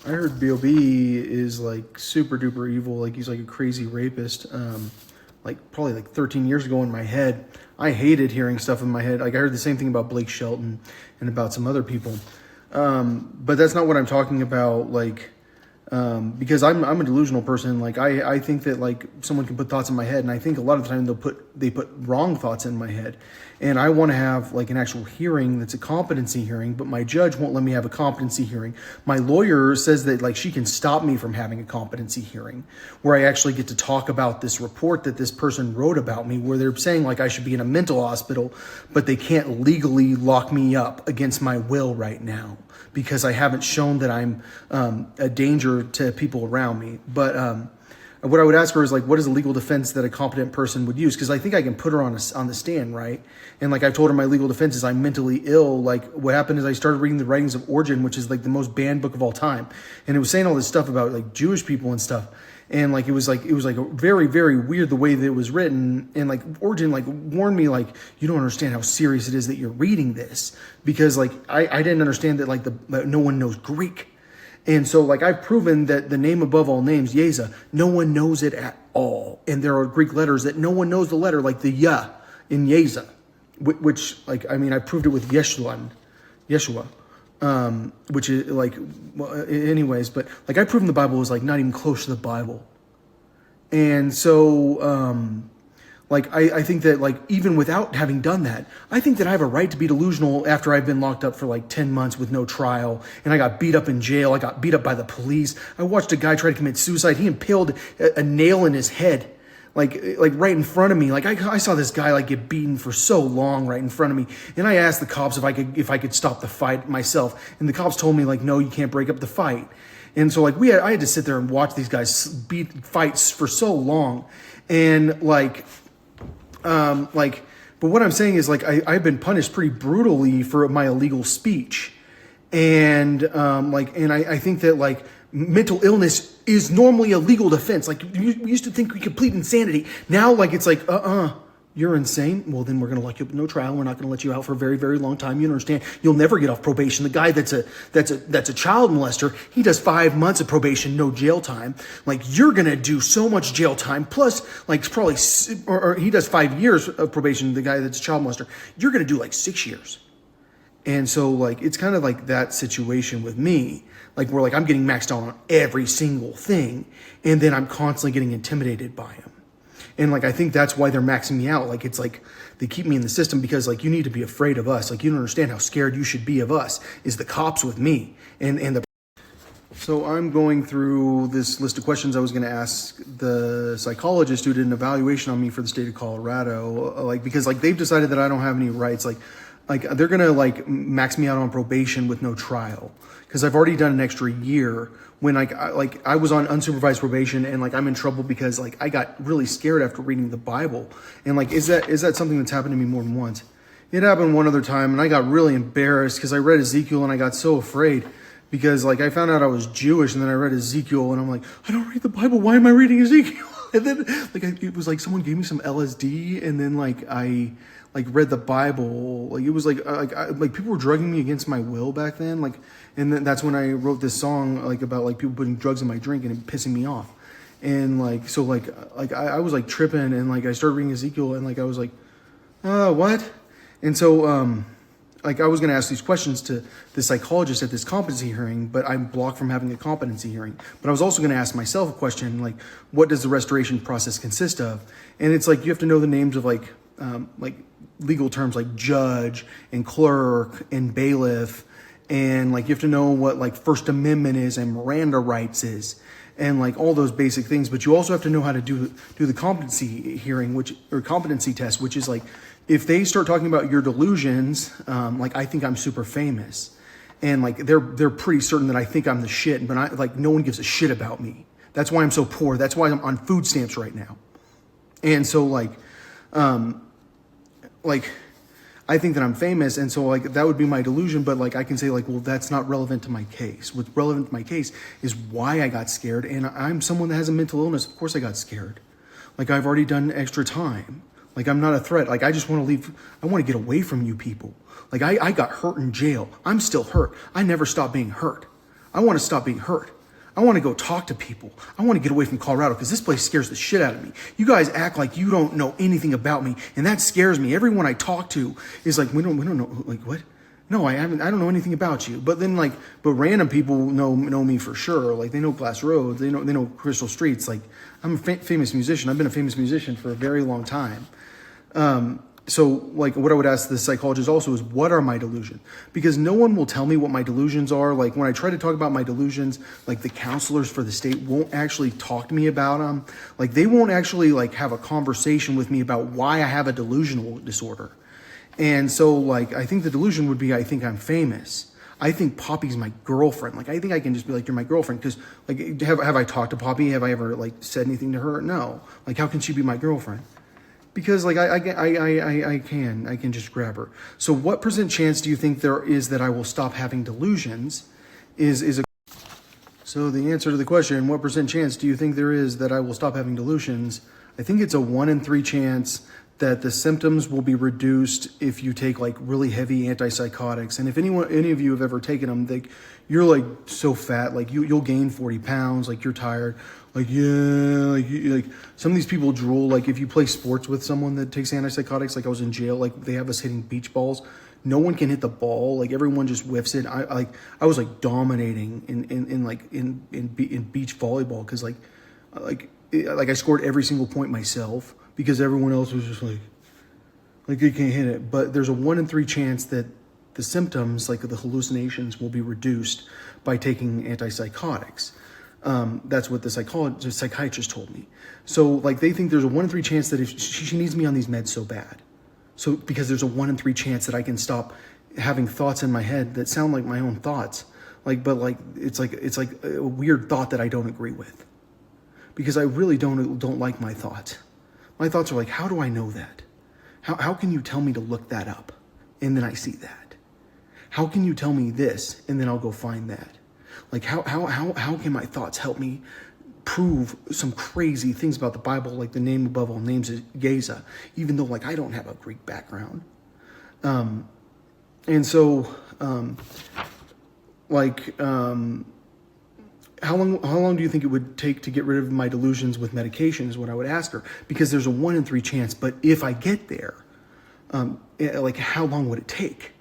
I heard B.O.B. is like super duper evil. Like he's like a crazy rapist. Like probably like 13 years ago in my head, I hated hearing stuff in my head. Like I heard the same thing about Blake Shelton and about some other people. But that's not what I'm talking about. Like, because I'm a delusional person. Like I think that like someone can put thoughts in my head, and I think a lot of the time they put wrong thoughts in my head, and I want to have like an actual hearing that's a competency hearing, but my judge won't let me have a competency hearing. My lawyer says that like she can stop me from having a competency hearing where I actually get to talk about this report that this person wrote about me, where they're saying like I should be in a mental hospital, but they can't legally lock me up against my will right now because I haven't shown that I'm a danger to people around me. But what I would ask her is like, what is a legal defense that a competent person would use? Because I think I can put her on the stand, right? And like I've told her, my legal defense is I'm mentally ill. Like what happened is I started reading the writings of Origen, which is like the most banned book of all time, and it was saying all this stuff about like Jewish people and stuff. And like it was like a very, very weird the way that it was written. And like Origen like warned me like, you don't understand how serious it is that you're reading this, because like I didn't understand that like that no one knows Greek. And so like I've proven that the name above all names, Yeza, no one knows it at all. And there are Greek letters that no one knows the letter, like the Ya in Yeza, which like, I mean, I proved it with Yeshua, which is like, well, anyways, but like I've proven the Bible is like not even close to the Bible. And so, like, I think that, like, even without having done that, I think that I have a right to be delusional after I've been locked up for, like, 10 months with no trial, and I got beat up in jail. I got beat up by the police. I watched a guy try to commit suicide. He impaled a nail in his head, like right in front of me. Like, I saw this guy, like, get beaten for so long right in front of me, and I asked the cops if I could stop the fight myself, and the cops told me, like, no, you can't break up the fight. And so, like, I had to sit there and watch these guys beat fights for so long, and, but what I'm saying is like I've been punished pretty brutally for my illegal speech, and I think that like mental illness is normally a legal defense. Like we used to think we complete insanity. Now like it's like you're insane. Well, then we're going to lock you up with no trial. We're not going to let you out for a very, very long time. You understand? You'll never get off probation. The guy that's a child molester, he does 5 months of probation, no jail time. Like you're going to do so much jail time. Plus, like probably, or he does 5 years of probation. The guy that's a child molester, you're going to do like 6 years. And so like, it's kind of like that situation with me, like where like I'm getting maxed out on every single thing. And then I'm constantly getting intimidated by him. And like, I think that's why they're maxing me out. Like, it's like they keep me in the system because like, you need to be afraid of us. Like, you don't understand how scared you should be of us is the cops with me. So I'm going through this list of questions I was going to ask the psychologist who did an evaluation on me for the state of Colorado. Like, because like they've decided that I don't have any rights. Like they're going to like max me out on probation with no trial. Cause I've already done an extra year when I was on unsupervised probation, and like I'm in trouble because like I got really scared after reading the Bible. And like, is that something that's happened to me more than once? It happened one other time, and I got really embarrassed because I read Ezekiel and I got so afraid because like I found out I was Jewish, and then I read Ezekiel and I'm like, I don't read the Bible. Why am I reading Ezekiel? And then like it was like someone gave me some LSD, and then like I like read the Bible. Like it was like people were drugging me against my will back then. Like, and then that's when I wrote this song like about like people putting drugs in my drink and it pissing me off. And like so like I was like tripping, and like I started reading Ezekiel, and like I was like, what? And so like I was going to ask these questions to the psychologist at this competency hearing, but I'm blocked from having a competency hearing. But I was also going to ask myself a question, like, what does the restoration process consist of? And it's like, you have to know the names of like legal terms like judge and clerk and bailiff. And like, you have to know what like First Amendment is and Miranda rights is, and like all those basic things. But you also have to know how to do the competency hearing, or competency test, which is like, if they start talking about your delusions, like I think I'm super famous, and like they're pretty certain that I think I'm the shit, but I like no one gives a shit about me. That's why I'm so poor. That's why I'm on food stamps right now. And so like I think that I'm famous, and so like that would be my delusion. But like I can say like, well, that's not relevant to my case. What's relevant to my case is why I got scared, and I'm someone that has a mental illness. Of course I got scared. Like I've already done extra time. Like I'm not a threat. Like I just want to leave. I want to get away from you people. Like I got hurt in jail. I'm still hurt. I never stopped being hurt. I want to stop being hurt. I want to go talk to people. I want to get away from Colorado because this place scares the shit out of me. You guys act like you don't know anything about me, and that scares me. Everyone I talk to is like, we don't know, like, what? No, I don't know anything about you. But then, like, but random people know me for sure. Like, they know Glass Roads, they know Crystal Streets. Like, I'm a famous musician. I've been a famous musician for a very long time. So, like, what I would ask the psychologist also is, what are my delusions? Because no one will tell me what my delusions are. Like, when I try to talk about my delusions, like, the counselors for the state won't actually talk to me about them. Like, they won't actually, like, have a conversation with me about why I have a delusional disorder. And so, like, I think the delusion would be, I think I'm famous. I think Poppy's my girlfriend. Like, I think I can just be like, you're my girlfriend. Because, like, have I talked to Poppy? Have I ever, like, said anything to her? No. Like, how can she be my girlfriend? Because, like, I can just grab her. So what % chance do you think there is that I will stop having delusions So the answer to the question, what % chance do you think there is that I will stop having delusions? I think it's a 1 in 3 chance that the symptoms will be reduced if you take, like, really heavy antipsychotics. And if any of you have ever taken them, you're, like, so fat, like, you'll gain 40 pounds, like, you're tired. Like, yeah, like some of these people drool. Like, if you play sports with someone that takes antipsychotics, like I was in jail, like, they have us hitting beach balls. No one can hit the ball. Like, everyone just whiffs it. I was like dominating in beach volleyball because like I scored every single point myself because everyone else was just like they can't hit it. But there's a 1 in 3 chance that the symptoms, like the hallucinations, will be reduced by taking antipsychotics. That's what the psychiatrist told me. So, like, they think there's a 1 in 3 chance that if she needs me on these meds so bad. So, because there's a 1 in 3 chance that I can stop having thoughts in my head that sound like my own thoughts. Like, but like, it's like a weird thought that I don't agree with. Because I really don't like my thoughts. My thoughts are like, how do I know that? How can you tell me to look that up? And then I see that. How can you tell me this? And then I'll go find that. Like, how can my thoughts help me prove some crazy things about the Bible, like the name above all names is Geza, even though, like, I don't have a Greek background. And so, how long do you think it would take to get rid of my delusions with medication is what I would ask her, because there's a 1 in 3 chance. But if I get there, like, how long would it take?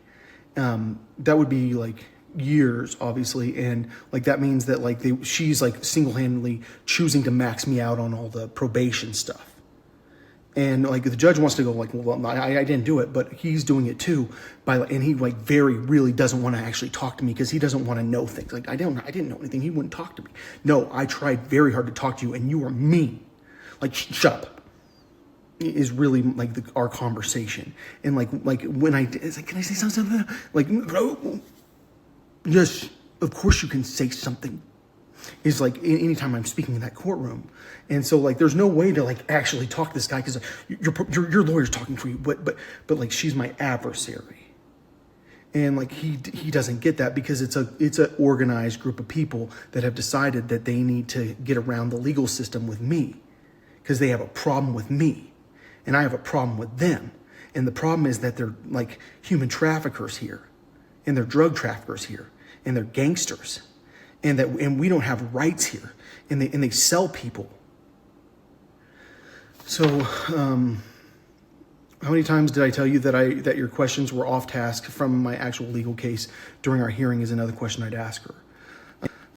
That would be like years, obviously, and like that means that like she's like single-handedly choosing to max me out on all the probation stuff, and like the judge wants to go like, well, I didn't do it, but he's doing it too and he like really doesn't want to actually talk to me because he doesn't want to know things. Like, I didn't know anything. He wouldn't talk to me. No, I tried very hard to talk to you, and you were mean. Like, shut up. Is really like our conversation, and like when it's like, can I say something? Like, bro. Yes, of course you can say something. Is like anytime I'm speaking in that courtroom, and so like there's no way to like actually talk to this guy because your lawyer's talking for you, but like she's my adversary, and like he doesn't get that because it's a organized group of people that have decided that they need to get around the legal system with me because they have a problem with me, and I have a problem with them, and the problem is that they're like human traffickers here. And they're drug traffickers here, and they're gangsters, and we don't have rights here, and they sell people. So, how many times did I tell you that your questions were off task from my actual legal case during our hearing? Is another question I'd ask her.